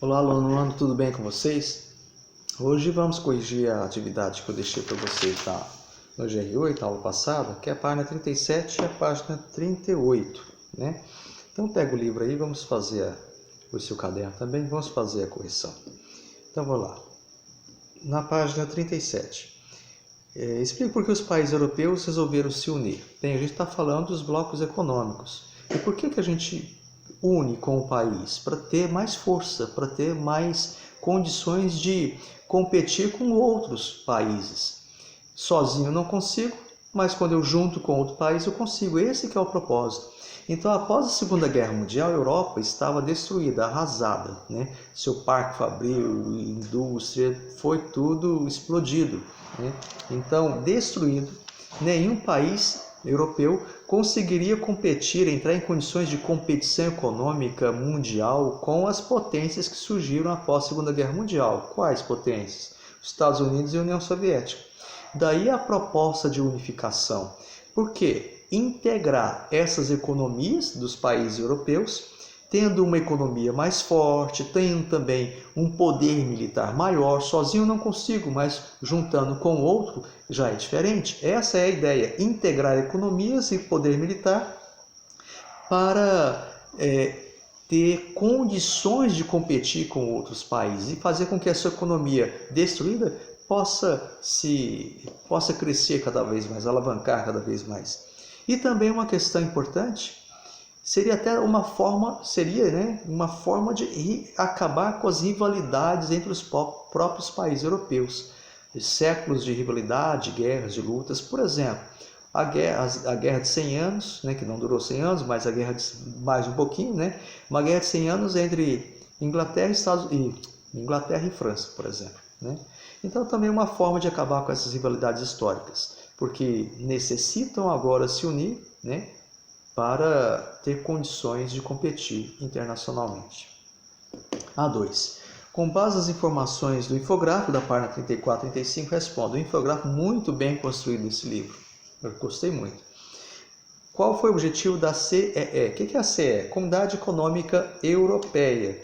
Olá, aluno, tudo bem com vocês? Hoje vamos corrigir a atividade que eu deixei para vocês no GR8, aula passada, que é a página 37 e a página 38, né? Então pega o livro aí, vamos fazer o seu caderno também, vamos fazer a correção. Então vamos lá. Na página 37, explica por que os países europeus resolveram se unir. Bem, a gente está falando dos blocos econômicos. E por que a gente une com o país? Para ter mais força, para ter mais condições de competir com outros países. Sozinho eu não consigo, mas quando eu junto com outro país eu consigo. Esse que é o propósito. Então, após a Segunda Guerra Mundial, a Europa estava destruída, arrasada, né? Seu parque fabril, indústria, foi tudo explodido, né? Então, destruído, nenhum país europeu conseguiria competir, entrar em condições de competição econômica mundial com as potências que surgiram após a Segunda Guerra Mundial. Quais potências? Os Estados Unidos e a União Soviética. Daí a proposta de unificação. Por quê? Integrar essas economias dos países europeus, tendo uma economia mais forte, tendo também um poder militar maior. Sozinho eu não consigo, mas juntando com outro já é diferente. Essa é a ideia, integrar economias e poder militar para ter condições de competir com outros países e fazer com que a sua economia destruída possa crescer cada vez mais, alavancar cada vez mais. E também uma questão importante, seria até uma forma de acabar com as rivalidades entre os próprios países europeus. Séculos de rivalidade, guerras, de lutas. Por exemplo, a guerra de 100 anos, né, que não durou 100 anos, mas a guerra de mais um pouquinho, né, uma guerra de 100 anos entre Inglaterra e França, por exemplo, né? Então também uma forma de acabar com essas rivalidades históricas, porque necessitam agora se unir, né, para ter condições de competir internacionalmente. A2. Com base nas informações do infográfico da página 34 e 35, respondo. Um infográfico muito bem construído esse livro. Eu gostei muito. Qual foi o objetivo da CEE? O que é a CEE? Comunidade Econômica Europeia.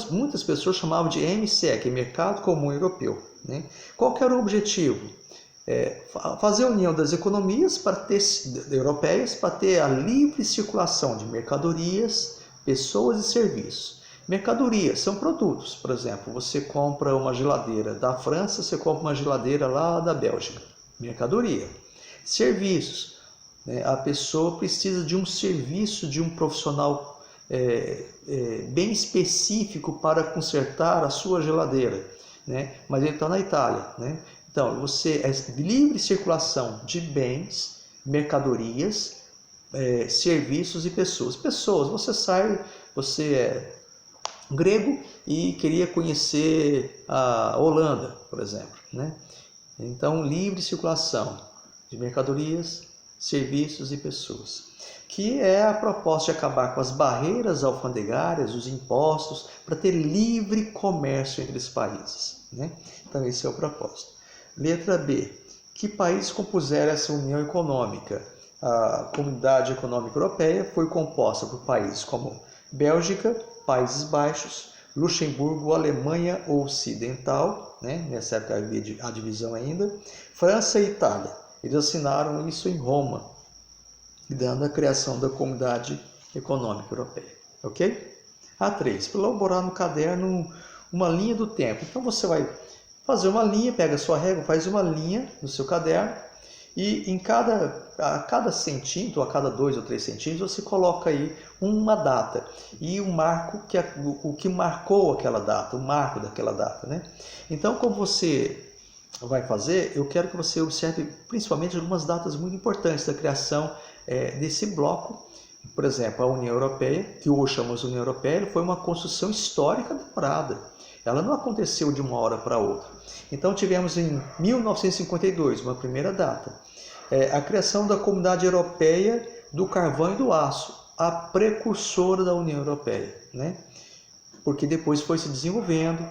Muitas pessoas chamavam de MCE, que é Mercado Comum Europeu, né? Qual que era o objetivo? Fazer a união das economias europeias para ter a livre circulação de mercadorias, pessoas e serviços. Mercadorias são produtos, por exemplo, você compra uma geladeira da França, você compra uma geladeira lá da Bélgica. Mercadoria. Serviços. A pessoa precisa de um serviço de um profissional bem específico para consertar a sua geladeira, né? Mas ele está na Itália, né? Então, você é livre circulação de bens, mercadorias, serviços e pessoas. Pessoas, você é grego e queria conhecer a Holanda, por exemplo, né? Então, livre circulação de mercadorias, serviços e pessoas, que é a proposta de acabar com as barreiras alfandegárias, os impostos, para ter livre comércio entre os países, né? Então, esse é o propósito. Letra B. Que países compuseram essa união econômica? A Comunidade Econômica Europeia foi composta por países como Bélgica, Países Baixos, Luxemburgo, Alemanha Ocidental, né? Nessa época havia a divisão ainda, França e Itália. Eles assinaram isso em Roma, dando a criação da Comunidade Econômica Europeia. Ok? A3. Para elaborar no caderno uma linha do tempo. Então você vai fazer uma linha, pega a sua régua, faz uma linha no seu caderno e a cada centímetro, a cada 2 ou 3 centímetros, você coloca aí uma data e um marco, o que marcou aquela data, o marco daquela data, né? Então, como você vai fazer, eu quero que você observe principalmente algumas datas muito importantes da criação desse bloco. Por exemplo, a União Europeia, que hoje chamamos de União Europeia, foi uma construção histórica demorada. Ela não aconteceu de uma hora para outra. Então tivemos em 1952, uma primeira data, a criação da Comunidade Europeia do Carvão e do Aço, a precursora da União Europeia, né? Porque depois foi se desenvolvendo,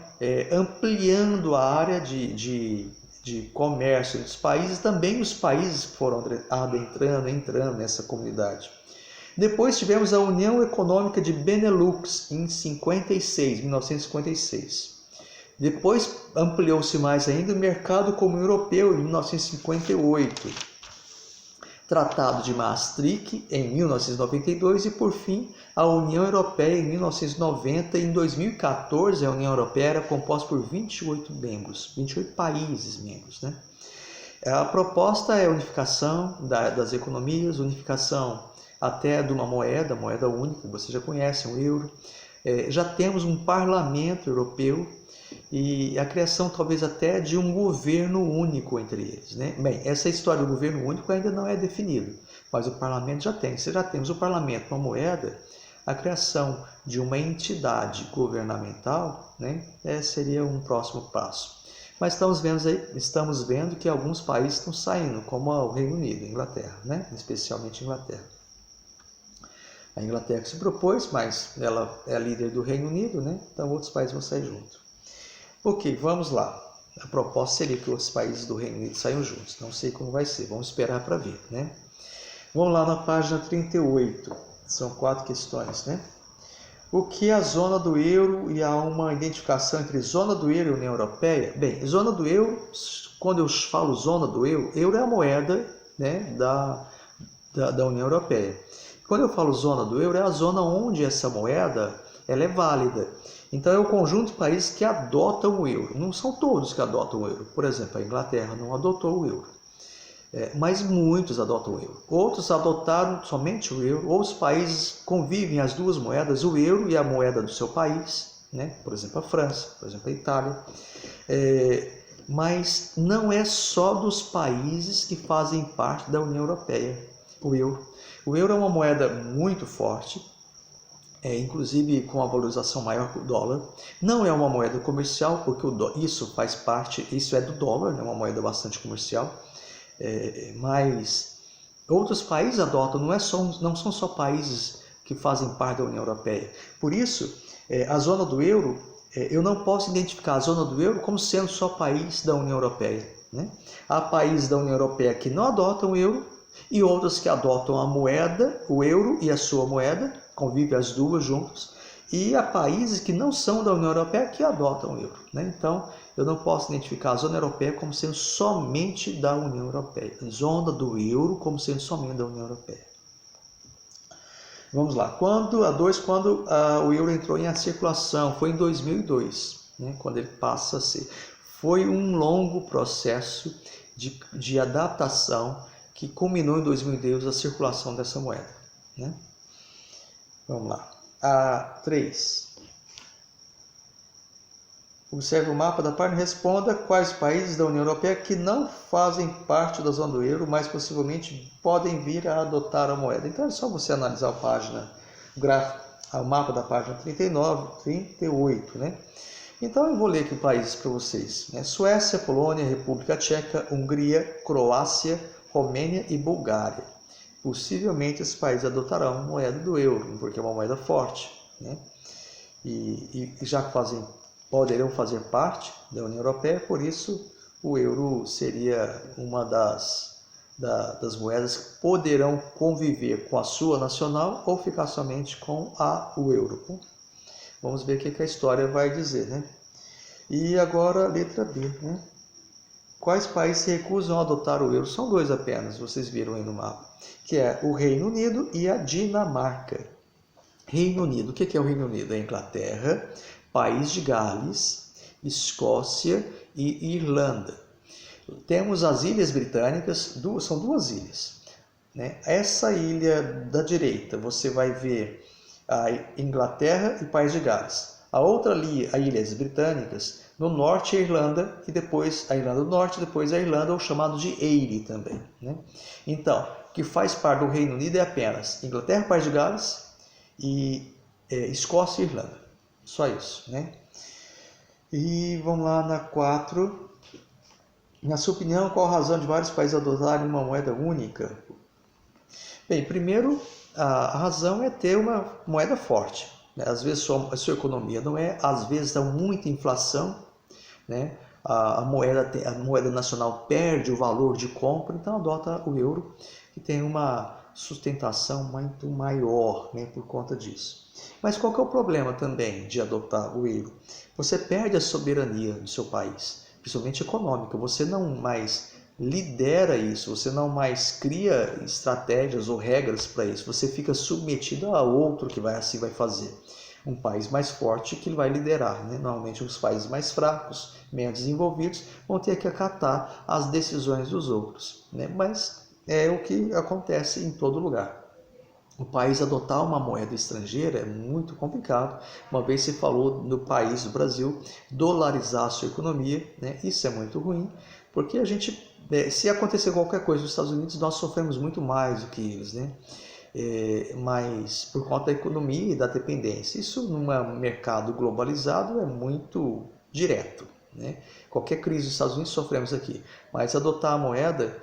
ampliando a área de comércio dos países, também os países foram entrando nessa comunidade. Depois tivemos a União Econômica de Benelux em 1956. Depois ampliou-se mais ainda o Mercado Comum Europeu em 1958. Tratado de Maastricht em 1992 e, por fim, a União Europeia em 1990. Em 2014, a União Europeia era composta por 28 membros, 28 países membros, né? A proposta é a unificação das economias, unificação até de uma moeda única, você já conhece, o euro. Já temos um parlamento europeu e a criação talvez até de um governo único entre eles, né? Bem, essa história do governo único ainda não é definido, mas o parlamento já tem. Se já temos o parlamento, uma moeda, a criação de uma entidade governamental, né, seria um próximo passo. Mas estamos vendo que alguns países estão saindo, como o Reino Unido, a Inglaterra, né? Especialmente a Inglaterra. A Inglaterra que se propôs, mas ela é a líder do Reino Unido, né? Então outros países vão sair junto. Ok, vamos lá. A proposta seria que outros países do Reino Unido saiam juntos. Não sei como vai ser, vamos esperar para ver, né? Vamos lá na página 38. São 4 questões, né? O que é a zona do euro e há uma identificação entre zona do euro e União Europeia? Bem, zona do euro, quando eu falo zona do euro é a moeda, né, da União Europeia. Quando eu falo zona do euro, é a zona onde essa moeda ela é válida. Então é o conjunto de países que adotam o euro. Não são todos que adotam o euro. Por exemplo, a Inglaterra não adotou o euro. Mas muitos adotam o euro. Outros adotaram somente o euro. Outros países convivem as duas moedas, o euro e a moeda do seu país, né? Por exemplo, a França, por exemplo, a Itália. Mas não é só dos países que fazem parte da União Europeia o euro. O euro é uma moeda muito forte, inclusive com a valorização maior que o dólar. Não é uma moeda comercial, porque isso faz parte, isso é do dólar, é uma moeda bastante comercial. Mas outros países adotam, não são só países que fazem parte da União Europeia. Por isso, a zona do euro, eu não posso identificar a zona do euro como sendo só país da União Europeia, né? Há países da União Europeia que não adotam o euro e outros que adotam a moeda, o euro e a sua moeda, convivem as duas juntos, e há países que não são da União Europeia que adotam o euro, né? Então, eu não posso identificar a zona europeia como sendo somente da União Europeia, zona do euro como sendo somente da União Europeia. Vamos lá. Quando o euro entrou em circulação? Foi em 2002, né? Quando ele passa a ser. Foi um longo processo de adaptação que culminou em 2002 a circulação dessa moeda, né? Vamos lá. A 3. Observe o mapa da página e responda quais países da União Europeia que não fazem parte da zona do euro, mas possivelmente podem vir a adotar a moeda. Então é só você analisar o mapa da página 39, 38, né? Então eu vou ler aqui os países para vocês, né? Suécia, Polônia, República Tcheca, Hungria, Croácia, Romênia e Bulgária. Possivelmente esses países adotarão a moeda do euro, porque é uma moeda forte, né? E já poderão fazer parte da União Europeia, por isso o euro seria uma das moedas que poderão conviver com a sua nacional ou ficar somente com o euro. Vamos ver o que a história vai dizer, né? E agora a letra B, né? Quais países se recusam a adotar o euro? São 2 apenas, vocês viram aí no mapa, que é o Reino Unido e a Dinamarca. Reino Unido, o que é o Reino Unido? É a Inglaterra, País de Gales, Escócia e Irlanda. Temos as Ilhas Britânicas, são 2 ilhas, né? Essa ilha da direita, você vai ver a Inglaterra e País de Gales. A outra ali, as Ilhas Britânicas, no norte a Irlanda e depois a Irlanda do Norte, depois a Irlanda, ou chamado de Eire também, né? Então, o que faz parte do Reino Unido é apenas Inglaterra, País de Gales e Escócia e Irlanda. Só isso, né? E vamos lá na 4. Na sua opinião, qual a razão de vários países adotarem uma moeda única? Bem, primeiro, a razão é ter uma moeda forte, né? Às vezes a sua economia não é, às vezes dá muita inflação, né? A moeda nacional perde o valor de compra, então adota o euro, que tem uma sustentação muito maior, né, por conta disso. Mas qual que é o problema também de adotar o euro? Você perde a soberania do seu país, principalmente econômica. Você não mais lidera isso, você não mais cria estratégias ou regras para isso. Você fica submetido a outro que vai fazer. Um país mais forte que vai liderar, né? Normalmente os países mais fracos, menos desenvolvidos, vão ter que acatar as decisões dos outros, né? Mas é o que acontece em todo lugar. O país adotar uma moeda estrangeira é muito complicado. Uma vez se falou no país do Brasil dolarizar a sua economia, né? Isso é muito ruim, porque a gente, se acontecer qualquer coisa nos Estados Unidos, nós sofremos muito mais do que eles, né? Mas por conta da economia e da dependência. Isso num mercado globalizado é muito direto, né? Qualquer crise dos Estados Unidos sofremos aqui, mas adotar a moeda,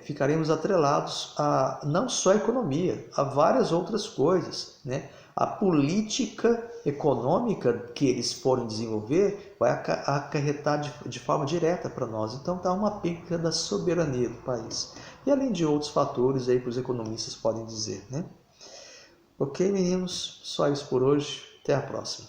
ficaremos atrelados a não só a economia, a várias outras coisas, né? A política econômica que eles forem desenvolver vai acarretar de forma direta para nós. Então está uma perda da soberania do país. E além de outros fatores aí que os economistas podem dizer, né? Ok, meninos? Só isso por hoje. Até a próxima.